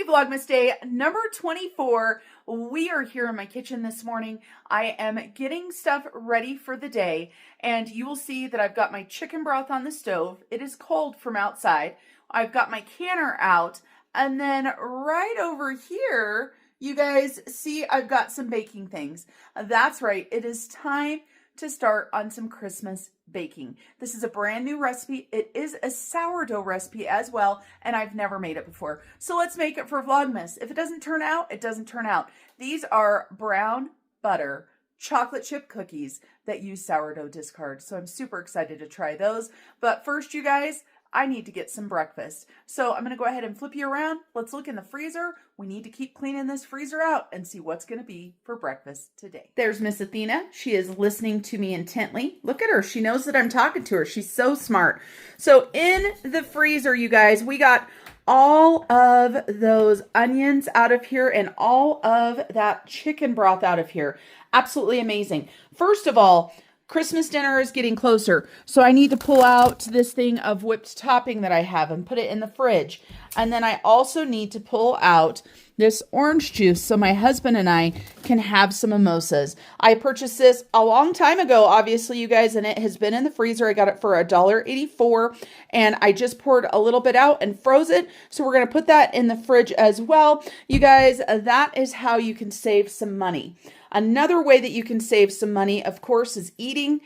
Vlogmas day number 24. We are here in my kitchen this morning. I am getting stuff ready for the day, and you will see that I've got my chicken broth on the stove. It is cold from outside. I've got my canner out, and then right over here, you guys see I've got some baking things. That's right, it is time to start on some Christmas baking. This is a brand new recipe. It is a sourdough recipe as well, and I've never made it before. So let's make it for Vlogmas. If it doesn't turn out, it doesn't turn out. These are brown butter chocolate chip cookies that use sourdough discard. So I'm super excited to try those. But first, you guys, I need to get some breakfast. So I'm going to go ahead and flip you around. Let's look in the freezer. We need to keep cleaning this freezer out and see what's going to be for breakfast today. There's Miss Athena. She is listening to me intently. Look at her. She knows that I'm talking to her. She's so smart. So in the freezer, you guys, we got all of those onions out of here and all of that chicken broth out of here. Absolutely amazing. First of all, Christmas dinner is getting closer, so I need to pull out this thing of whipped topping that I have and put it in the fridge. And then I also need to pull out this orange juice so my husband and I can have some mimosas. I purchased this a long time ago, obviously, you guys, and it has been in the freezer. I got it for $1.84, and I just poured a little bit out and froze it. So we're going to put that in the fridge as well. You guys, that is how you can save some money. Another way that you can save some money, of course, is eating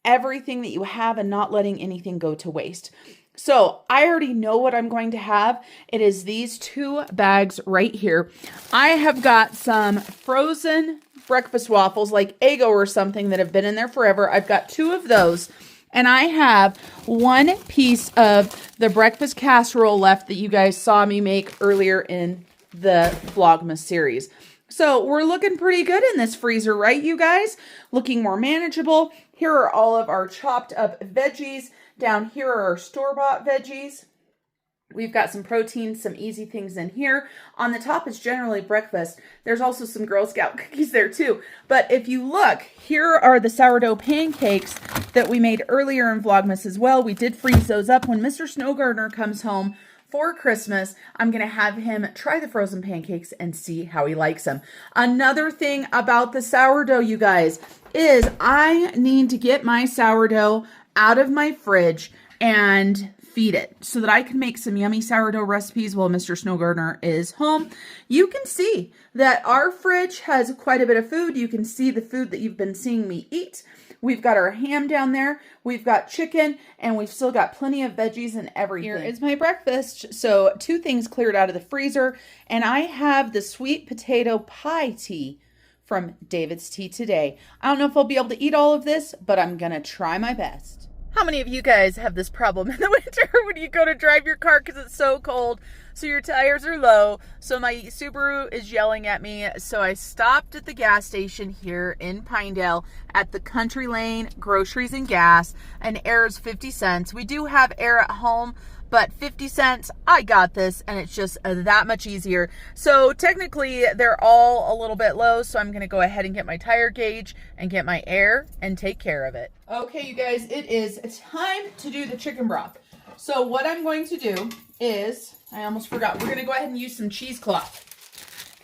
everything that you have and not letting anything go to waste. So I already know what I'm going to have. It is these two bags right here. I have got some frozen breakfast waffles like Eggo or something that have been in there forever. I've got two of those. And I have one piece of the breakfast casserole left that you guys saw me make earlier in the Vlogmas series. So we're looking pretty good in this freezer, right, you guys? Looking more manageable. Here are all of our chopped up veggies. Down here are our store-bought veggies. We've got some protein, some easy things in here. On the top is generally breakfast. There's also some Girl Scout cookies there too. But if you look, here are the sourdough pancakes that we made earlier in Vlogmas as well. We did freeze those up. When Mr. Snow Gardener comes home for Christmas, I'm going to have him try the frozen pancakes and see how he likes them. Another thing about the sourdough, you guys, is I need to get my sourdough out of my fridge and feed it so that I can make some yummy sourdough recipes while Mr. Snow Gardener is home. You can see that our fridge has quite a bit of food. You can see the food that you've been seeing me eat. We've got our ham down there, we've got chicken, and we've still got plenty of veggies and everything. Here is my breakfast. So two things cleared out of the freezer, and I have the sweet potato pie tea from David's Tea Today. I don't know if I'll be able to eat all of this, but I'm gonna try my best. How many of you guys have this problem in the winter when you go to drive your car because it's so cold, so your tires are low? So my Subaru is yelling at me, so I stopped at the gas station here in Pinedale at the Country Lane Groceries and Gas, and air is 50 cents. We do have air at home, but 50 cents, I got this, and it's just that much easier. So technically, they're all a little bit low, so I'm going to go ahead and get my tire gauge and get my air and take care of it. Okay, you guys, it is time to do the chicken broth. So what I'm going to do is, I almost forgot, we're going to go ahead and use some cheesecloth.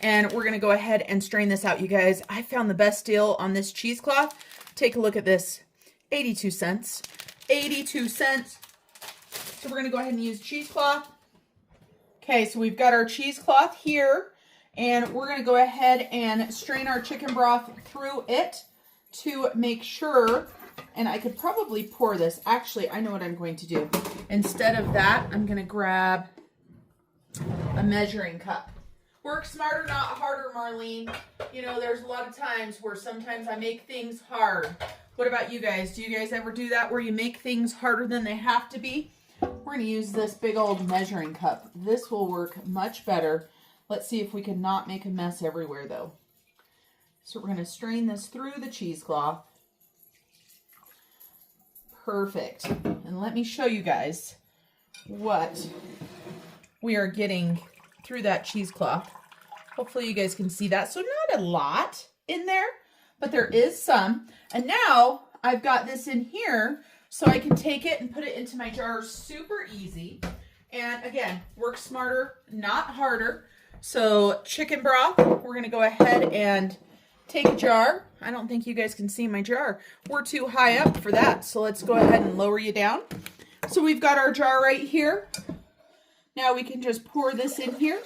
And we're going to go ahead and strain this out, you guys. I found the best deal on this cheesecloth. Take a look at this. 82 cents. 82 cents. So we're going to go ahead and use cheesecloth. Okay, so we've got our cheesecloth here, and we're going to go ahead and strain our chicken broth through it to make sure, and I could probably pour this. Actually, I know what I'm going to do. Instead of that, I'm going to grab a measuring cup. Work smarter, not harder, Marlene. You know, there's a lot of times where sometimes I make things hard. What about you guys? Do you guys ever do that where you make things harder than they have to be? We're going to use this big old measuring cup. This will work much better. Let's see if we can not make a mess everywhere, though. So we're going to strain this through the cheesecloth. Perfect. And let me show you guys what we are getting through that cheesecloth. Hopefully you guys can see that. So not a lot in there, but there is some. And now I've got this in here, so I can take it and put it into my jar super easy. And again, work smarter, not harder. So chicken broth, we're gonna go ahead and take a jar. I don't think you guys can see my jar. We're too high up for that. So let's go ahead and lower you down. So we've got our jar right here. Now we can just pour this in here.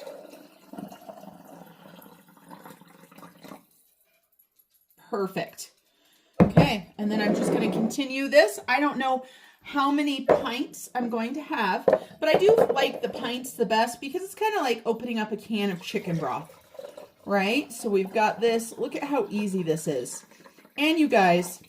Perfect. Okay, and then I'm just going to continue this. I don't know how many pints I'm going to have, but I do like the pints the best because it's kind of like opening up a can of chicken broth, right? So we've got this. Look at how easy this is. And you guys,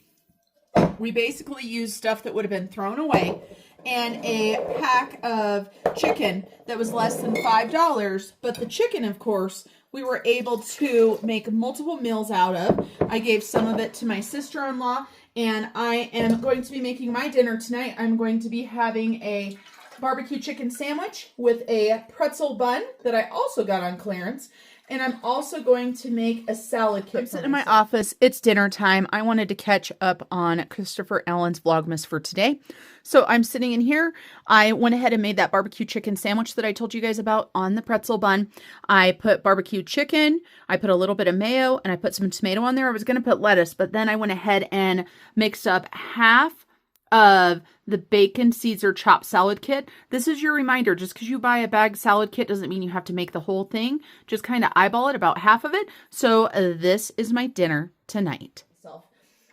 we basically used stuff that would have been thrown away and a pack of chicken that was less than $5, but the chicken, of course, we were able to make multiple meals out of. I gave some of it to my sister-in-law, and I am going to be making my dinner tonight. I'm going to be having a barbecue chicken sandwich with a pretzel bun that I also got on clearance. And I'm also going to make a salad kit. I'm sitting in my office. It's dinner time. I wanted to catch up on Christopher Allen's Vlogmas for today. So I'm sitting in here. I went ahead and made that barbecue chicken sandwich that I told you guys about on the pretzel bun. I put barbecue chicken. I put a little bit of mayo and I put some tomato on there. I was going to put lettuce, but then I went ahead and mixed up half of the bacon Caesar chopped salad kit. This is your reminder. Just because you buy a bag salad kit doesn't mean you have to make the whole thing. Just kind of eyeball it, about half of it. So this is my dinner tonight.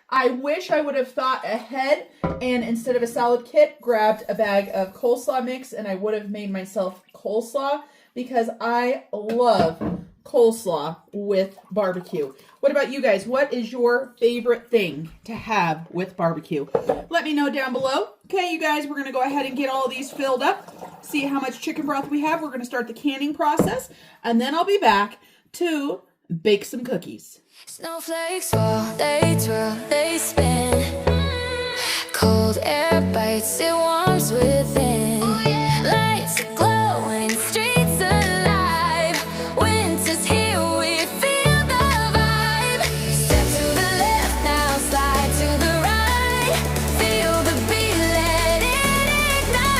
I wish I would have thought ahead and instead of a salad kit, grabbed a bag of coleslaw mix and I would have made myself coleslaw because I love coleslaw with barbecue. What about you guys? What is your favorite thing to have with barbecue? Let me know down below. Okay, you guys, we're going to go ahead and get all these filled up, see how much chicken broth we have. We're going to start the canning process, and then I'll be back to bake some cookies. Snowflakes fall, they twirl, they spin. Cold air bites, it warms within. Lights are glowing, streets alive. Winter's here, we feel the vibe. Step to the left now, slide to the right. Feel the beat, let it ignite.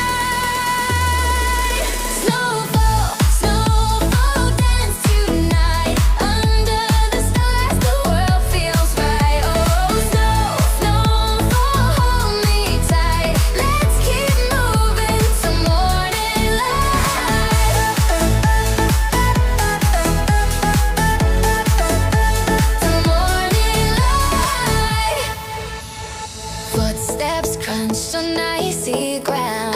Snowfall, snowfall, dance tonight. Under the stars, the world feels right. Oh, snowfall, hold me tight. Let's keep moving to morning light. To morning light. Footsteps crunch on icy ground.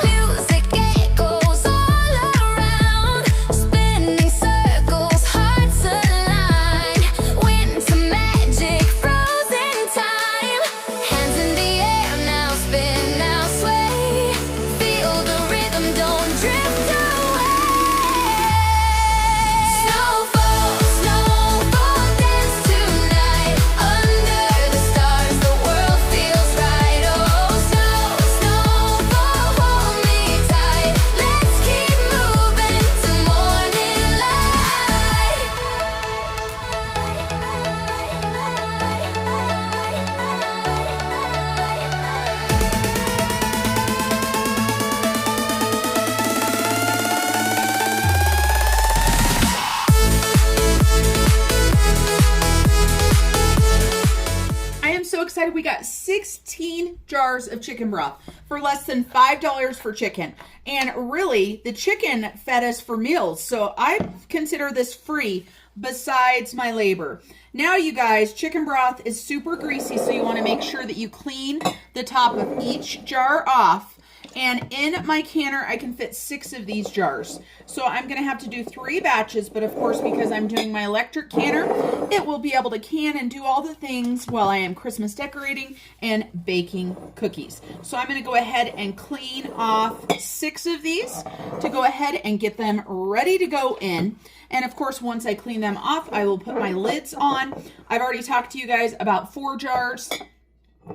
Music echoes all around. Spinning circles, hearts align. Winter magic, frozen time. Hands in the air, now spin, now sway. Feel the rhythm, don't drift away. Snowfall, snowfall, dance tonight. Under the stars, the world feels right. Oh, snowfall, hold me tight. Let's keep moving to morning light. I am so excited. We got 16 jars of chicken broth for less than $5 for chicken. And really, the chicken fed us for meals. So I consider this free besides my labor. Now, you guys, chicken broth is super greasy, so you want to make sure that you clean the top of each jar off. And in my canner, I can fit 6 of these jars. So I'm going to have to do 3 batches, but of course, because I'm doing my electric canner, it will be able to can and do all the things while I am Christmas decorating and baking cookies. So I'm going to go ahead and clean off 6 of these to go ahead and get them ready to go in. And of course, once I clean them off, I will put my lids on. I've already talked to you guys about 4 jars.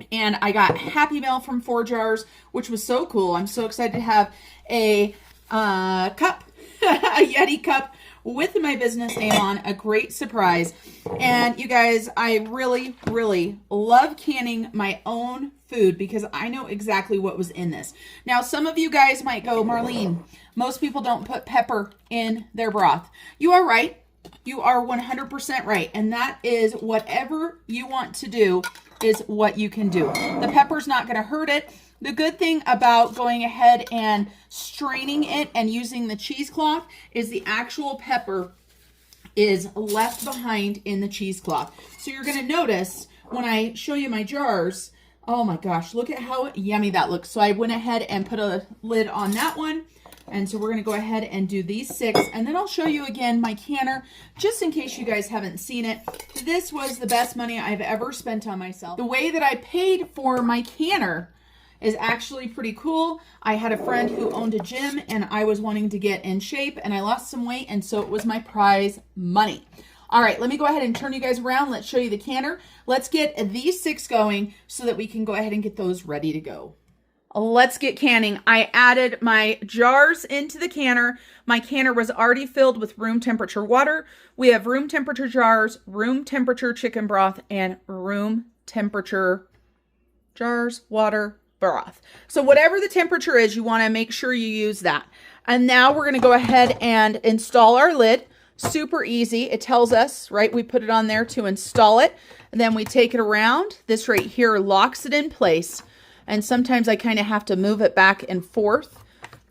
And I got Happy Mail from 4 jars, which was so cool. I'm so excited to have a cup, a Yeti cup with my business name on, a great surprise. And you guys, I really, really love canning my own food because I know exactly what was in this. Now, some of you guys might go, Marlene, most people don't put pepper in their broth. You are right. You are 100% right. And that is whatever you want to do is what you can do. The pepper's not going to hurt it. The good thing about going ahead and straining it and using the cheesecloth is the actual pepper is left behind in the cheesecloth. So you're going to notice when I show you my jars, oh my gosh, look at how yummy that looks. So I went ahead and put a lid on that one. And so we're going to go ahead and do these 6. And then I'll show you again my canner, just in case you guys haven't seen it. This was the best money I've ever spent on myself. The way that I paid for my canner is actually pretty cool. I had a friend who owned a gym and I was wanting to get in shape and I lost some weight, and so it was my prize money. All right, let me go ahead and turn you guys around. Let's show you the canner. Let's get these 6 going so that we can go ahead and get those ready to go. Let's get canning. I added my jars into the canner. My canner was already filled with room temperature water. We have room temperature jars, room temperature chicken broth, and room temperature jars, water, broth. So whatever the temperature is, you want to make sure you use that. And now we're going to go ahead and install our lid. Super easy. It tells us, right? We put it on there to install it. And then we take it around. This right here locks it in place. And sometimes I kind of have to move it back and forth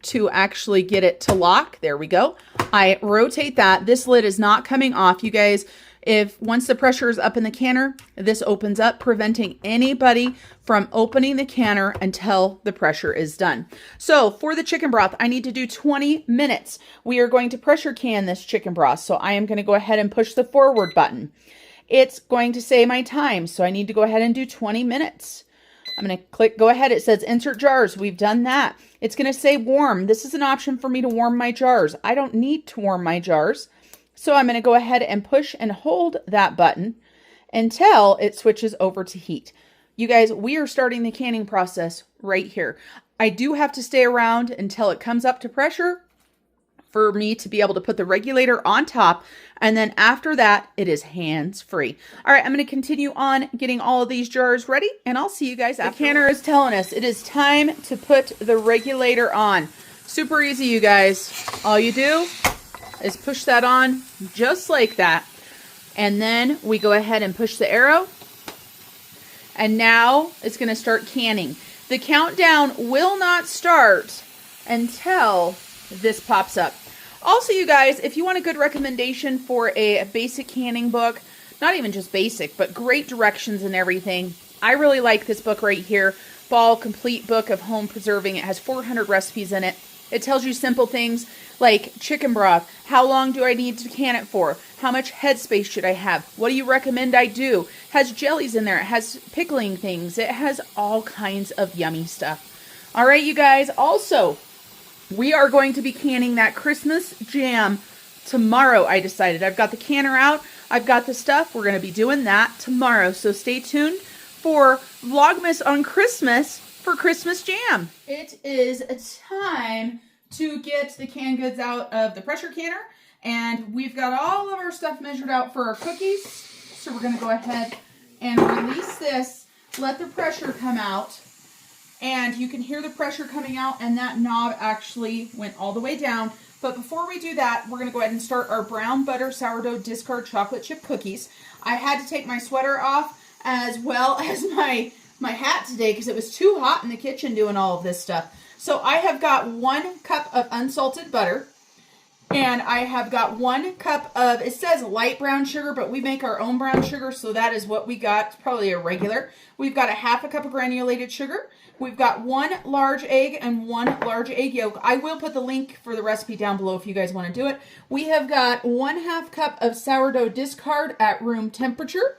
to actually get it to lock. There we go. I rotate that. This lid is not coming off. You guys, if once the pressure is up in the canner, this opens up, preventing anybody from opening the canner until the pressure is done. So for the chicken broth, I need to do 20 minutes. We are going to pressure can this chicken broth. So I am going to go ahead and push the forward button. It's going to say my time. So I need to go ahead and do 20 minutes. I'm going to click go ahead. It says insert jars. We've done that. It's going to say warm. This is an option for me to warm my jars. I don't need to warm my jars. So I'm going to go ahead and push and hold that button until it switches over to heat. You guys, we are starting the canning process right here. I do have to stay around until it comes up to pressure for me to be able to put the regulator on top. And then after that, it is hands-free. All right, I'm going to continue on getting all of these jars ready, and I'll see you guys after. The canner is telling us it is time to put the regulator on. Super easy, you guys. All you do is push that on just like that. And then we go ahead and push the arrow. And now it's going to start canning. The countdown will not start until this pops up. Also, you guys, if you want a good recommendation for a basic canning book, not even just basic, but great directions and everything, I really like this book right here, Ball Complete Book of Home Preserving. It has 400 recipes in it. It tells you simple things like chicken broth. How long do I need to can it for? How much headspace should I have? What do you recommend I do? It has jellies in there. It has pickling things. It has all kinds of yummy stuff. All right, you guys. Also, we are going to be canning that Christmas jam tomorrow, I decided. I've got the canner out. I've got the stuff. We're going to be doing that tomorrow. So stay tuned for Vlogmas on Christmas for Christmas jam. It is time to get the canned goods out of the pressure canner. And we've got all of our stuff measured out for our cookies. So we're going to go ahead and release this. Let the pressure come out. And you can hear the pressure coming out, and that knob actually went all the way down. But before we do that, we're going to go ahead and start our brown butter sourdough discard chocolate chip cookies. I had to take my sweater off as well as my hat today because it was too hot in the kitchen doing all of this stuff. So I have got 1 cup of unsalted butter, and I have got 1 cup of, it says light brown sugar, but we make our own brown sugar, so that is what we got. It's probably a regular. We've got a 1/2 cup of granulated sugar. We've got 1 large egg and 1 large egg yolk. I will put the link for the recipe down below if you guys want to do it. We have got 1/2 cup of sourdough discard at room temperature.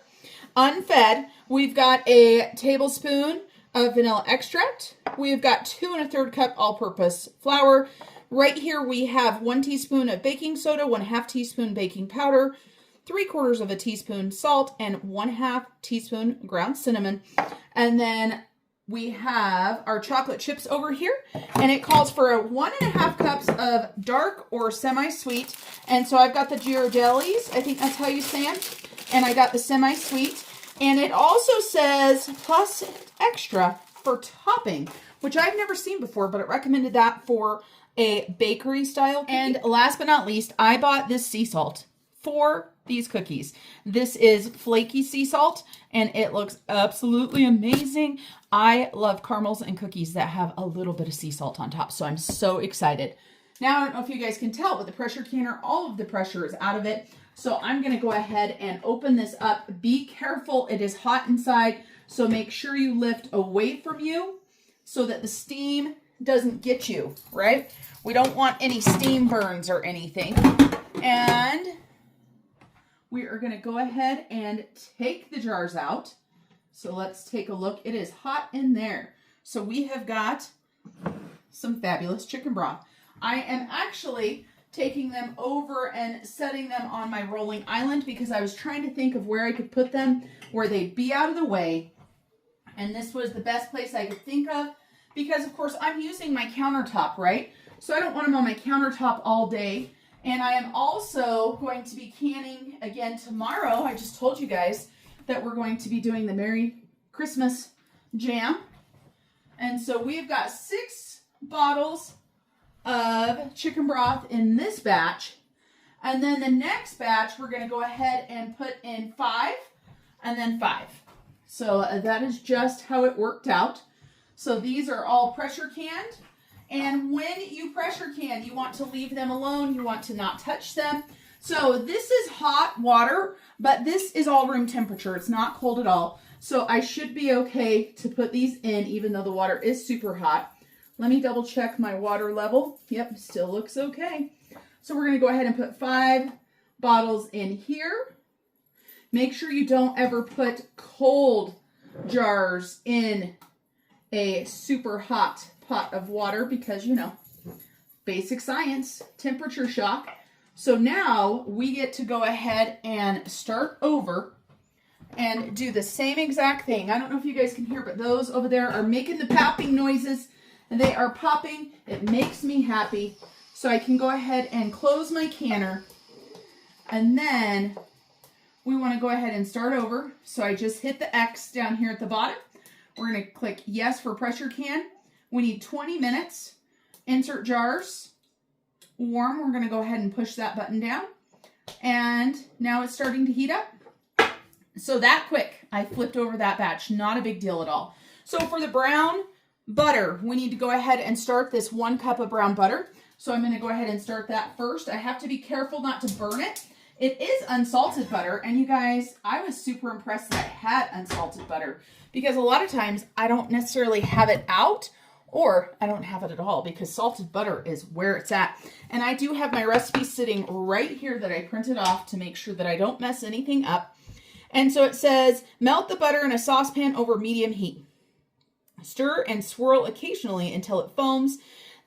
Unfed, we've got a tablespoon of vanilla extract. We've got 2 1/3 cup all-purpose flour. Right here we have 1 teaspoon of baking soda, 1/2 teaspoon baking powder, 3/4 of a teaspoon salt, and 1/2 teaspoon ground cinnamon. And then we have our chocolate chips over here, and it calls for 1.5 cups of dark or semi-sweet. And so I've got the Ghirardellis, I think that's how you say them, and I got the semi-sweet. And it also says plus extra for topping, which I've never seen before, but it recommended that for a bakery style cookie. And last but not least, I bought this sea salt for these cookies. This is flaky sea salt, and it looks absolutely amazing. I love caramels and cookies that have a little bit of sea salt on top, so I'm so excited. Now, I don't know if you guys can tell, but the pressure canner, all of the pressure is out of it. So I'm going to go ahead and open this up. Be careful, it is hot inside, so make sure you lift away from you so that the steam doesn't get you, right? We don't want any steam burns or anything. And we are going to go ahead and take the jars out. So let's take a look. It is hot in there. So we have got some fabulous chicken broth. I am actually taking them over and setting them on my rolling island because I was trying to think of where I could put them where they'd be out of the way. And this was the best place I could think of because, of course, I'm using my countertop, right? So I don't want them on my countertop all day. And I am also going to be canning again tomorrow. I just told you guys that we're going to be doing the Merry Christmas jam. And so we've got 6 bottles of chicken broth in this batch. And then the next batch, we're going to go ahead and put in 5 and then 5. So that is just how it worked out. So these are all pressure canned. And when you pressure can, you want to leave them alone. You want to not touch them. So this is hot water, but this is all room temperature. It's not cold at all. So I should be okay to put these in, even though the water is super hot. Let me double check my water level. Yep, still looks okay. So we're going to go ahead and put 5 bottles in here. Make sure you don't ever put cold jars in a super hot pot of water because, you know, basic science, temperature shock. So now we get to go ahead and start over and do the same exact thing. I don't know if you guys can hear, but those over there are making the popping noises. And they are popping. It makes me happy. So I can go ahead and close my canner. And then we want to go ahead and start over. So I just hit the X down here at the bottom. We're going to click yes for pressure can. We need 20 minutes. Insert jars. Warm. We're going to go ahead and push that button down. And now it's starting to heat up. So that quick, I flipped over that batch. Not a big deal at all. So for the brown butter, we need to go ahead and start this 1 cup of brown butter. So I'm going to go ahead and start that first. I have to be careful not to burn it. It is unsalted butter. And you guys, I was super impressed that I had unsalted butter because a lot of times I don't necessarily have it out or I don't have it at all because salted butter is where it's at. And I do have my recipe sitting right here that I printed off to make sure that I don't mess anything up. And so it says, melt the butter in a saucepan over medium heat. Stir and swirl occasionally until it foams,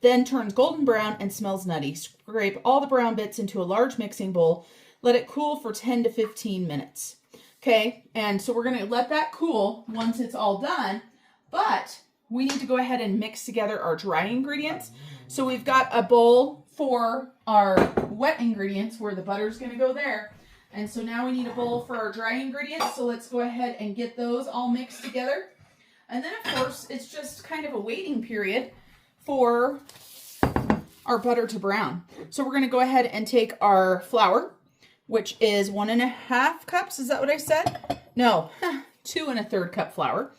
then turns golden brown and smells nutty. Scrape all the brown bits into a large mixing bowl. Let it cool for 10 to 15 minutes. Okay, and so we're going to let that cool once it's all done, but we need to go ahead and mix together our dry ingredients. So we've got a bowl for our wet ingredients where the butter is going to go there. And so now we need a bowl for our dry ingredients. So let's go ahead and get those all mixed together. And then, of course, it's just kind of a waiting period for our butter to brown. So we're going to go ahead and take our flour, which is 1.5 cups. Is that what I said? No, 2 1/3 cup flour.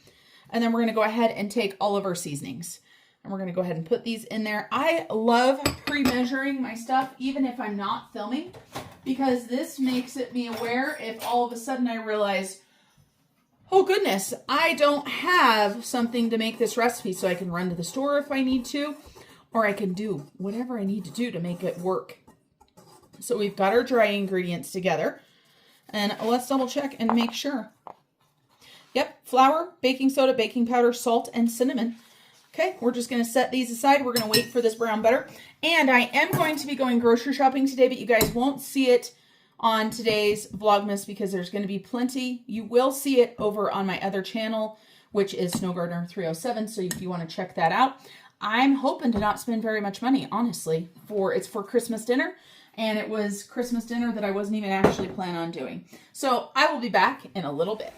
And then we're going to go ahead and take all of our seasonings. And we're going to go ahead and put these in there. I love pre-measuring my stuff, even if I'm not filming, because this makes it me aware if all of a sudden I realize, oh goodness, I don't have something to make this recipe, so I can run to the store if I need to, or I can do whatever I need to do to make it work. So we've got our dry ingredients together, and let's double check and make sure. Yep, flour, baking soda, baking powder, salt, and cinnamon. Okay, we're just going to set these aside. We're going to wait for this brown butter. And I am going to be going grocery shopping today, but you guys won't see it on today's Vlogmas because there's going to be plenty. You will see it over on my other channel which is Snow Gardener 307. So if you want to check that out, I'm hoping to not spend very much money, honestly. It's for Christmas dinner, and it was Christmas dinner that I wasn't even actually planning on doing. So I will be back in a little bit.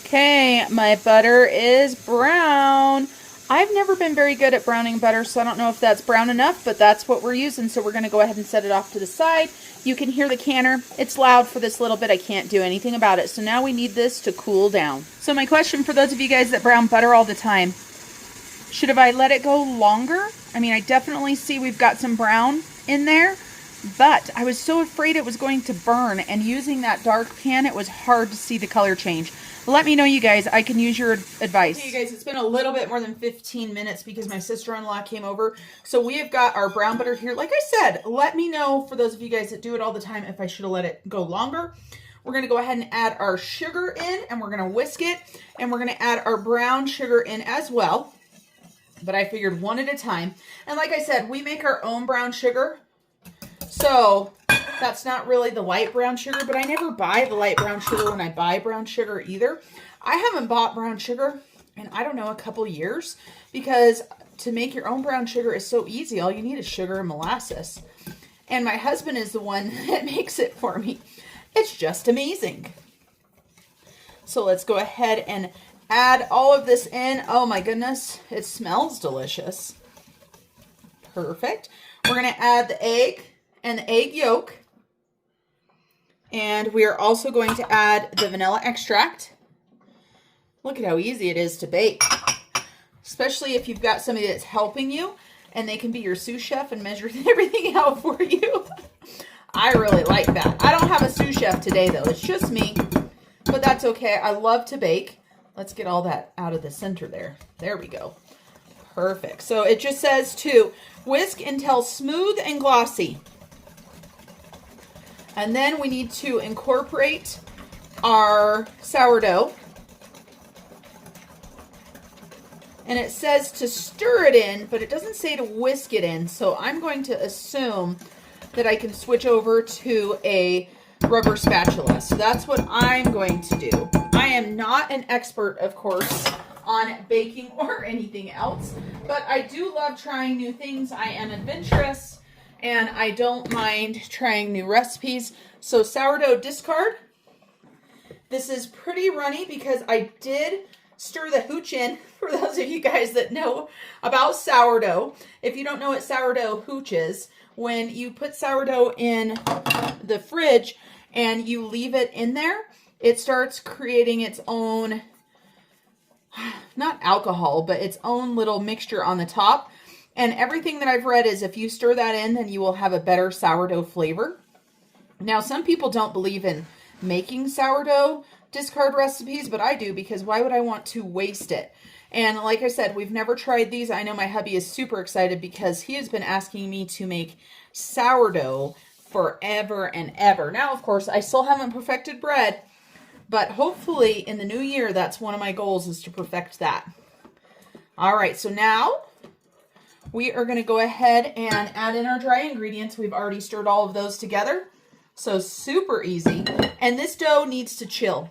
Okay, my butter is brown. I've never been very good at browning butter, so I don't know if that's brown enough, but that's what we're using. So we're going to go ahead and set it off to the side. You can hear the canner. It's loud for this little bit. I can't do anything about it. So now we need this to cool down. So my question for those of you guys that brown butter all the time, should I let it go longer? I mean, I definitely see we've got some brown in there, but I was so afraid it was going to burn, and using that dark pan, it was hard to see the color change. Let me know, you guys. I can use your advice. Hey, you guys, it's been a little bit more than 15 minutes because my sister-in-law came over. So we have got our brown butter here. Like I said, let me know, for those of you guys that do it all the time, if I should have let it go longer. We're going to go ahead and add our sugar in, and we're going to whisk it. And we're going to add our brown sugar in as well. But I figured one at a time. And like I said, we make our own brown sugar. So that's not really the light brown sugar, but I never buy the light brown sugar when I buy brown sugar either. I haven't bought brown sugar in, I don't know, a couple years, because to make your own brown sugar is so easy. All you need is sugar and molasses. And my husband is the one that makes it for me. It's just amazing. So let's go ahead and add all of this in. Oh my goodness, it smells delicious. Perfect. We're going to add the egg and the egg yolk. And we are also going to add the vanilla extract. Look at how easy it is to bake, especially if you've got somebody that's helping you and they can be your sous chef and measure everything out for you. I really like that. I don't have a sous chef today though. It's just me, but that's okay. I love to bake. Let's get all that out of the center there. There we go. Perfect. So it just says to whisk until smooth and glossy. And then we need to incorporate our sourdough. And it says to stir it in, but it doesn't say to whisk it in. So I'm going to assume that I can switch over to a rubber spatula. So that's what I'm going to do. I am not an expert, of course, on baking or anything else, but I do love trying new things. I am adventurous, and I don't mind trying new recipes. So sourdough discard. This is pretty runny because I did stir the hooch in, for those of you guys that know about sourdough. If you don't know what sourdough hooch is, when you put sourdough in the fridge and you leave it in there, it starts creating its own, not alcohol, but its own little mixture on the top. And everything that I've read is if you stir that in, then you will have a better sourdough flavor. Now, some people don't believe in making sourdough discard recipes, but I do, because why would I want to waste it? And like I said, we've never tried these. I know my hubby is super excited because he has been asking me to make sourdough forever and ever. Now, of course, I still haven't perfected bread, but hopefully in the new year, that's one of my goals, is to perfect that. All right, so now we are going to go ahead and add in our dry ingredients. We've already stirred all of those together, so super easy. And this dough needs to chill.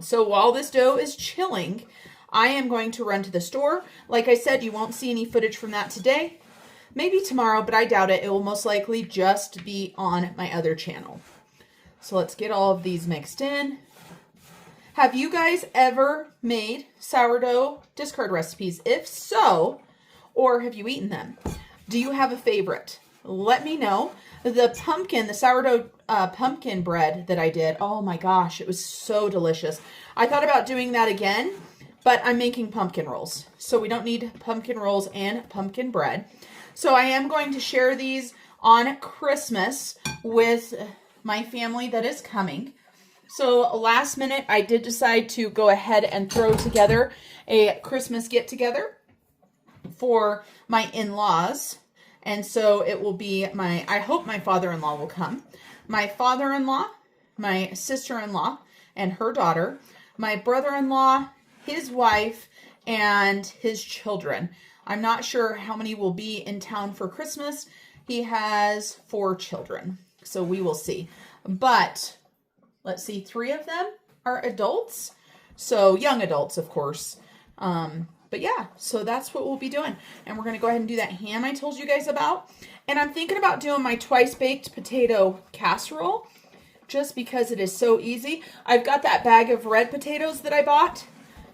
So while this dough is chilling, I am going to run to the store. Like I said, you won't see any footage from that today. Maybe tomorrow, but I doubt it. It will most likely just be on my other channel. So let's get all of these mixed in. Have you guys ever made sourdough discard recipes? If so, or have you eaten them? Do you have a favorite? Let me know. The sourdough pumpkin bread that I did, oh my gosh, it was so delicious. I thought about doing that again, but I'm making pumpkin rolls. So we don't need pumpkin rolls and pumpkin bread. So I am going to share these on Christmas with my family that is coming. So last minute, I did decide to go ahead and throw together a Christmas get-together for my in-laws. And so it will be I hope my father-in-law will come. My father-in-law, my sister-in-law, and her daughter, my brother-in-law, his wife, and his children. I'm not sure how many will be in town for Christmas. He has 4 children, so we will see. But let's see, 3 of them are adults. So young adults, of course. But yeah, so that's what we'll be doing. And we're going to go ahead and do that ham I told you guys about. And I'm thinking about doing my twice baked potato casserole just because it is so easy. I've got that bag of red potatoes that I bought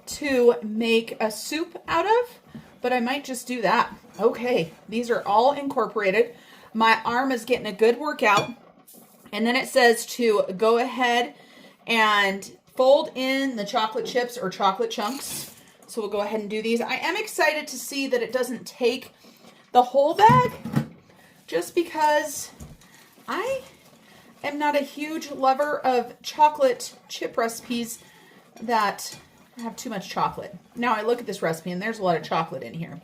to make a soup out of, but I might just do that. Okay, these are all incorporated. My arm is getting a good workout. And then it says to go ahead and fold in the chocolate chips or chocolate chunks. So we'll go ahead and do these. I am excited to see that it doesn't take the whole bag, just because I am not a huge lover of chocolate chip recipes that have too much chocolate. Now I look at this recipe and there's a lot of chocolate in here.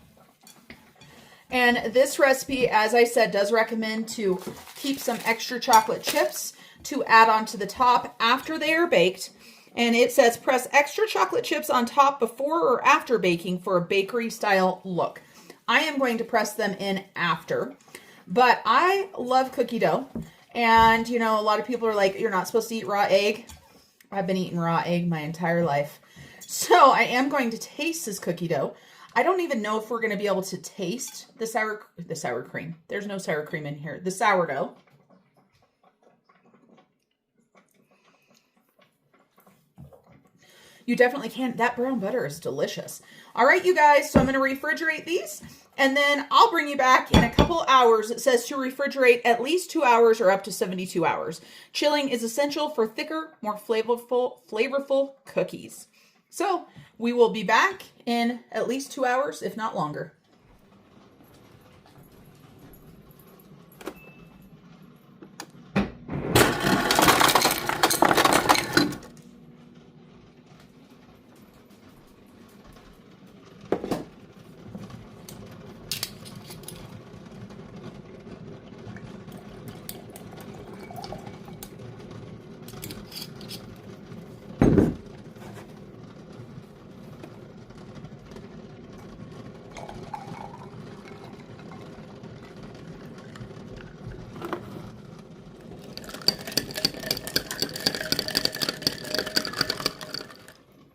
And this recipe, as I said, does recommend to keep some extra chocolate chips to add onto the top after they are baked. And it says press extra chocolate chips on top before or after baking for a bakery style look. I am going to press them in after, but I love cookie dough. And you know, a lot of people are like, you're not supposed to eat raw egg. I've been eating raw egg my entire life. So I am going to taste this cookie dough. I don't even know if we're going to be able to taste the sour cream. There's no sour cream in here. The sourdough. You definitely can. That brown butter is delicious. All right, you guys. So I'm going to refrigerate these, and then I'll bring you back in a couple hours. It says to refrigerate at least 2 hours or up to 72 hours. Chilling is essential for thicker, more flavorful cookies. So we will be back in at least 2 hours, if not longer.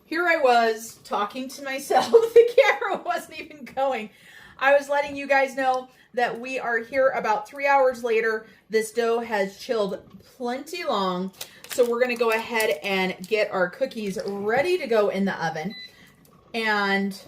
Here I was talking to myself. The camera wasn't even going. I was letting you guys know that we are here about 3 hours later. This dough has chilled plenty long. So we're going to go ahead and get our cookies ready to go in the oven. And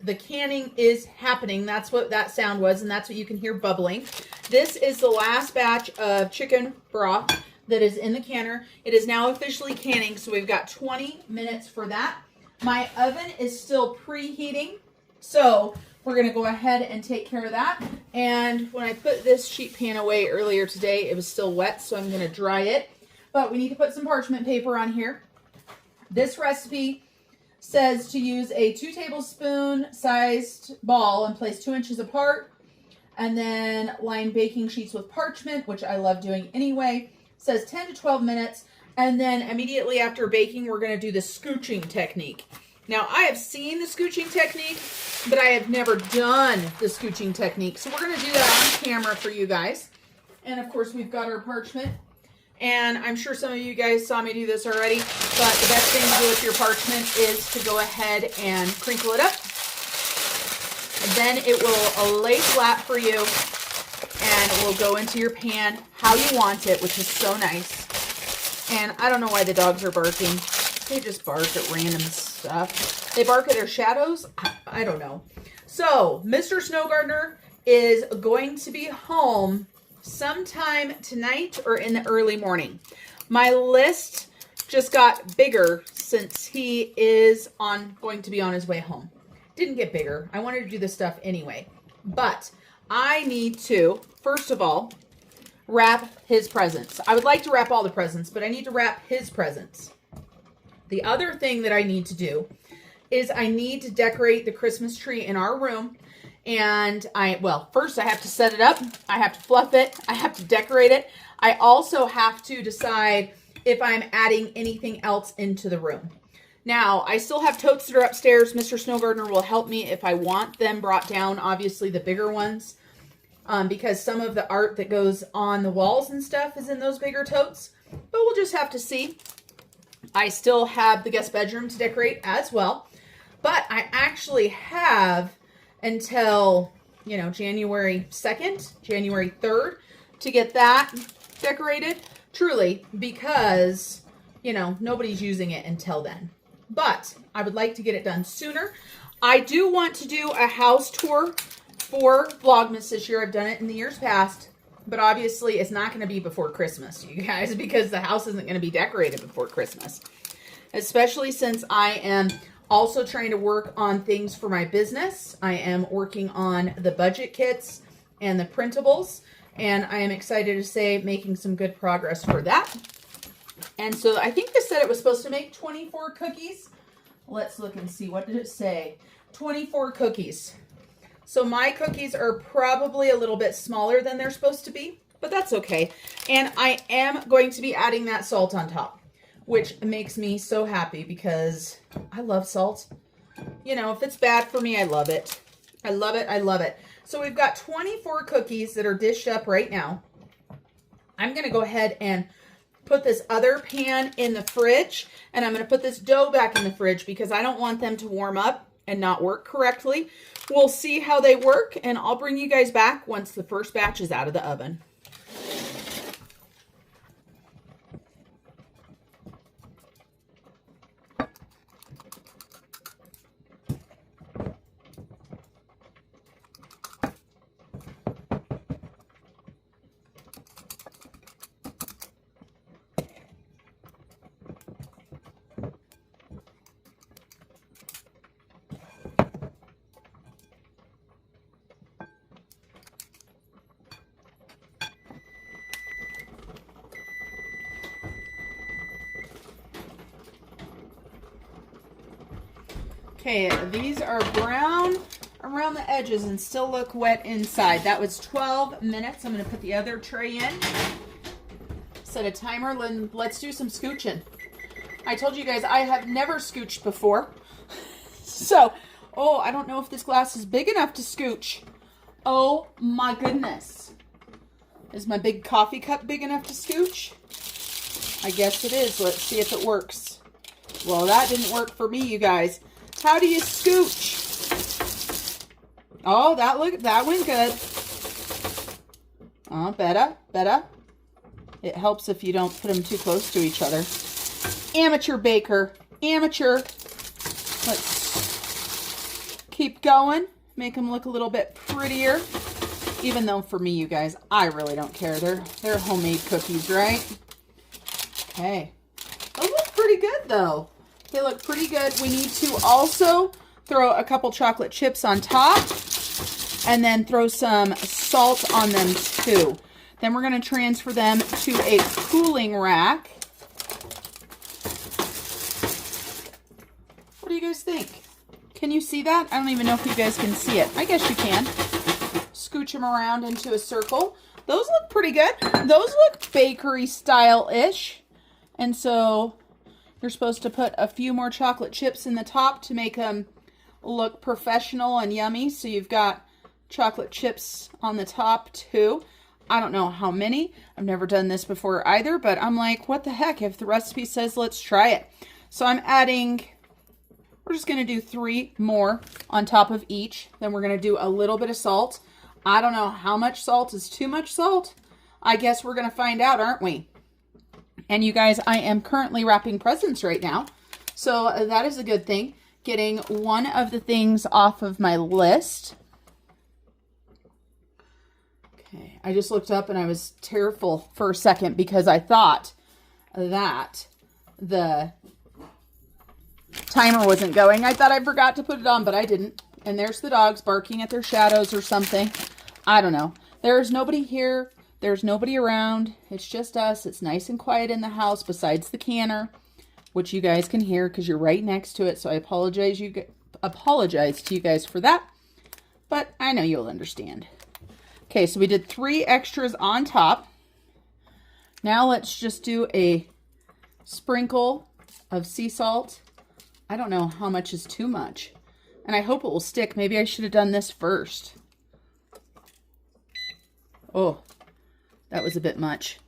the canning is happening. That's what that sound was, and that's what you can hear bubbling. This is the last batch of chicken broth that is in the canner. It is now officially canning, so we've got 20 minutes for that. My oven is still preheating, so we're going to go ahead and take care of that. And when I put this sheet pan away earlier today, it was still wet, so I'm going to dry it. But we need to put some parchment paper on here. This recipe says to use a 2 tablespoon sized ball and place 2 inches apart, and then line baking sheets with parchment, which I love doing anyway. Says 10 to 12 minutes, and then immediately after baking, we're going to do the scooching technique. Now, I have seen the scooching technique, but I have never done the scooching technique. So we're going to do that on camera for you guys. And of course, we've got our parchment. And I'm sure some of you guys saw me do this already, but the best thing to do with your parchment is to go ahead and crinkle it up. And then it will lay flat for you. And it will go into your pan how you want it, which is so nice. And I don't know why the dogs are barking. They just bark at random stuff. They bark at their shadows. I don't know. So, Mr. Snow Gardener is going to be home sometime tonight or in the early morning. My list just got bigger since he is going to be on his way home. Didn't get bigger. I wanted to do this stuff anyway. But I need to, first of all, wrap his presents. I would like to wrap all the presents, but I need to wrap his presents. The other thing that I need to do is I need to decorate the Christmas tree in our room. And first I have to set it up. I have to fluff it. I have to decorate it. I also have to decide if I'm adding anything else into the room. Now, I still have totes that are upstairs. Mr. Snow Gardener will help me if I want them brought down, obviously the bigger ones. Because some of the art that goes on the walls and stuff is in those bigger totes. But we'll just have to see. I still have the guest bedroom to decorate as well. But I actually have until, you know, January 2nd, January 3rd to get that decorated. Truly, because, you know, nobody's using it until then. But I would like to get it done sooner. I do want to do a house tour for Vlogmas this year. I've done it in the years past. But obviously, it's not going to be before Christmas, you guys, because the house isn't going to be decorated before Christmas. Especially since I am also trying to work on things for my business. I am working on the budget kits and the printables. And I am excited to say making some good progress for that. And so I think this said it was supposed to make 24 cookies. Let's look and see. What did it say? 24 cookies. So my cookies are probably a little bit smaller than they're supposed to be, but that's okay. And I am going to be adding that salt on top, which makes me so happy because I love salt. You know, if it's bad for me, I love it. I love it. I love it. So we've got 24 cookies that are dished up right now. I'm going to go ahead and put this other pan in the fridge, and I'm going to put this dough back in the fridge because I don't want them to warm up and not work correctly. We'll see how they work, and I'll bring you guys back once the first batch is out of the oven. Okay, these are brown around the edges and still look wet inside. That was 12 minutes. I'm going to put the other tray in. Set a timer. Let's do some scooching. I told you guys I have never scooched before. So, oh, I don't know if this glass is big enough to scooch. Oh my goodness. Is my big coffee cup big enough to scooch? I guess it is. Let's see if it works. Well, that didn't work for me, you guys. How do you scooch? Oh, that went good. Oh, better. It helps if you don't put them too close to each other. Amateur baker. Amateur. Let's keep going. Make them look a little bit prettier. Even though for me, you guys, I really don't care. They're homemade cookies, right? Okay. Those look pretty good, though. They look pretty good. We need to also throw a couple chocolate chips on top and then throw some salt on them too. Then we're going to transfer them to a cooling rack. What do you guys think? Can you see that? I don't even know if you guys can see it. I guess you can. Scooch them around into a circle. Those look pretty good. Those look bakery style-ish. And so you're supposed to put a few more chocolate chips in the top to make them look professional and yummy. So you've got chocolate chips on the top too. I don't know how many. I've never done this before either, but I'm like, what the heck? If the recipe says let's try it. So I'm adding, we're just going to do 3 more on top of each. Then we're going to do a little bit of salt. I don't know how much salt is too much salt. I guess we're going to find out, aren't we? And you guys, I am currently wrapping presents right now. So that is a good thing. Getting one of the things off of my list. Okay, I just looked up and I was tearful for a second because I thought that the timer wasn't going. I thought I forgot to put it on, but I didn't. And there's the dogs barking at their shadows or something. I don't know. There's nobody here. There's nobody around. It's just us. It's nice and quiet in the house besides the canner, which you guys can hear because you're right next to it. So I apologize to you guys for that. But I know you'll understand. Okay, so we did 3 extras on top. Now let's just do a sprinkle of sea salt. I don't know how much is too much. And I hope it will stick. Maybe I should have done this first. Oh, that was a bit much.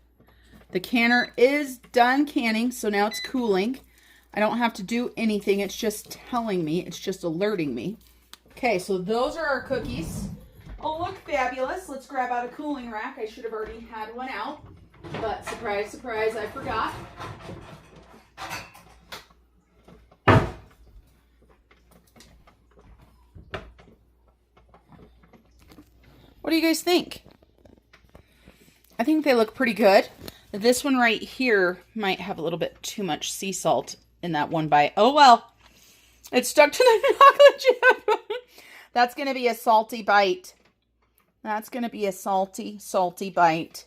The canner is done canning, so now it's cooling. I don't have to do anything. It's just telling me. It's just alerting me. Okay, so those are our cookies. Oh, look fabulous. Let's grab out a cooling rack. I should have already had one out, but surprise, surprise, I forgot. What do you guys think? I think they look pretty good. This one right here might have a little bit too much sea salt in that one bite. Oh well, it's stuck to the chocolate chip. That's going to be a salty bite. That's going to be a salty, salty bite.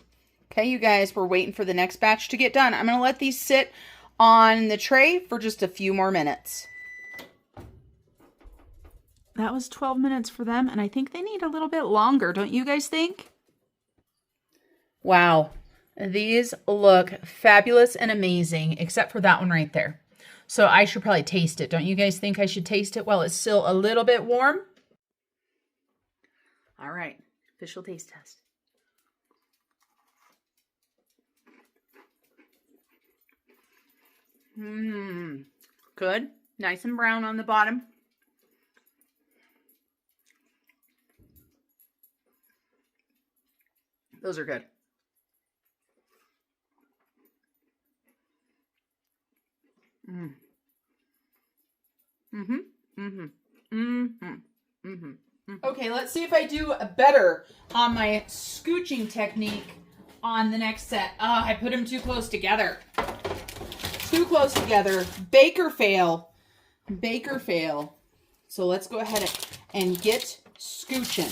Okay, you guys, we're waiting for the next batch to get done. I'm going to let these sit on the tray for just a few more minutes. That was 12 minutes for them, and I think they need a little bit longer. Don't you guys think? Wow. These look fabulous and amazing, except for that one right there. So I should probably taste it. Don't you guys think I should taste it while it's still a little bit warm? All right. Official taste test. Good. Nice and brown on the bottom. Those are good. Okay, let's see if I do better on my scooching technique on the next set. I put them too close together. Too close together. Baker fail. Baker fail. So let's go ahead and get scooching.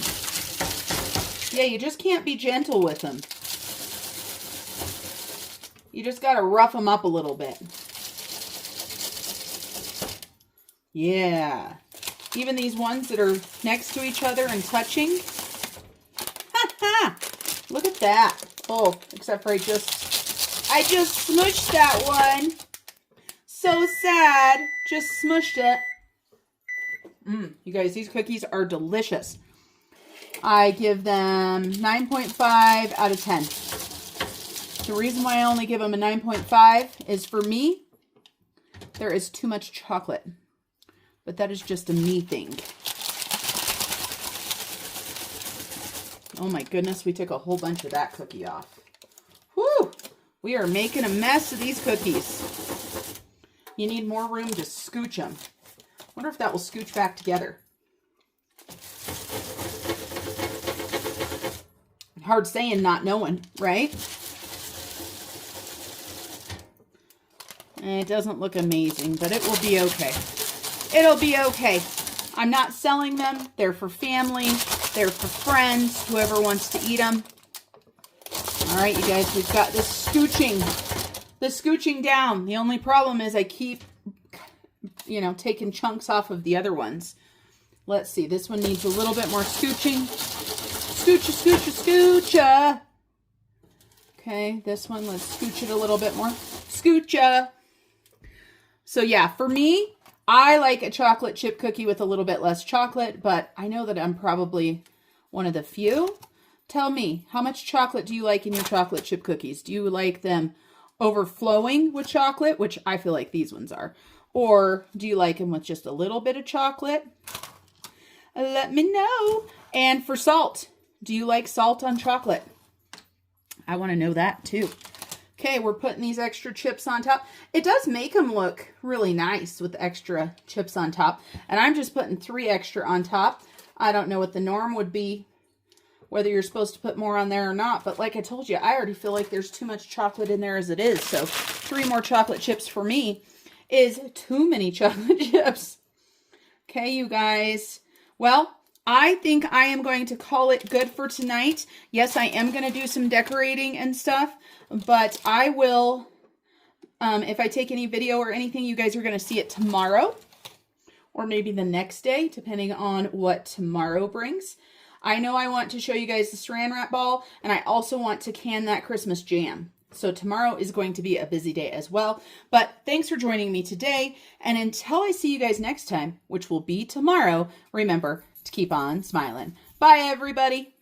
Yeah, you just can't be gentle with them. You just got to rough them up a little bit. Yeah. Even these ones that are next to each other and touching. Ha ha! Look at that. Oh, except for I just smushed that one. So sad. Just smushed it. You guys, these cookies are delicious. I give them 9.5 out of 10. The reason why I only give them a 9.5 is for me, there is too much chocolate. But that is just a me thing. Oh my goodness, we took a whole bunch of that cookie off. Whew! We are making a mess of these cookies. You need more room to scooch them. Wonder if that will scooch back together. Hard saying, not knowing, right? It doesn't look amazing, but it will be okay. It'll be okay. I'm not selling them. They're for family. They're for friends, whoever wants to eat them. All right, you guys, we've got this scooching down. The only problem is I keep, taking chunks off of the other ones. Let's see. This one needs a little bit more scooching. Scoocha, scoocha, scoocha. Okay, this one, let's scooch it a little bit more. Scoocha. So yeah, for me, I like a chocolate chip cookie with a little bit less chocolate, but I know that I'm probably one of the few. Tell me, how much chocolate do you like in your chocolate chip cookies? Do you like them overflowing with chocolate, which I feel like these ones are? Or do you like them with just a little bit of chocolate? Let me know. And for salt, do you like salt on chocolate? I want to know that too. Okay, we're putting these extra chips on top. It does make them look really nice with extra chips on top. And I'm just putting 3 extra on top. I don't know what the norm would be, whether you're supposed to put more on there or not. But like I told you, I already feel like there's too much chocolate in there as it is. So 3 more chocolate chips for me is too many chocolate chips. Okay, you guys. Well, I think I am going to call it good for tonight. Yes, I am going to do some decorating and stuff, but I will, if I take any video or anything, you guys are going to see it tomorrow or maybe the next day, depending on what tomorrow brings. I know I want to show you guys the saran wrap ball, and I also want to can that Christmas jam. So tomorrow is going to be a busy day as well. But thanks for joining me today. And until I see you guys next time, which will be tomorrow, remember to keep on smiling. Bye, everybody.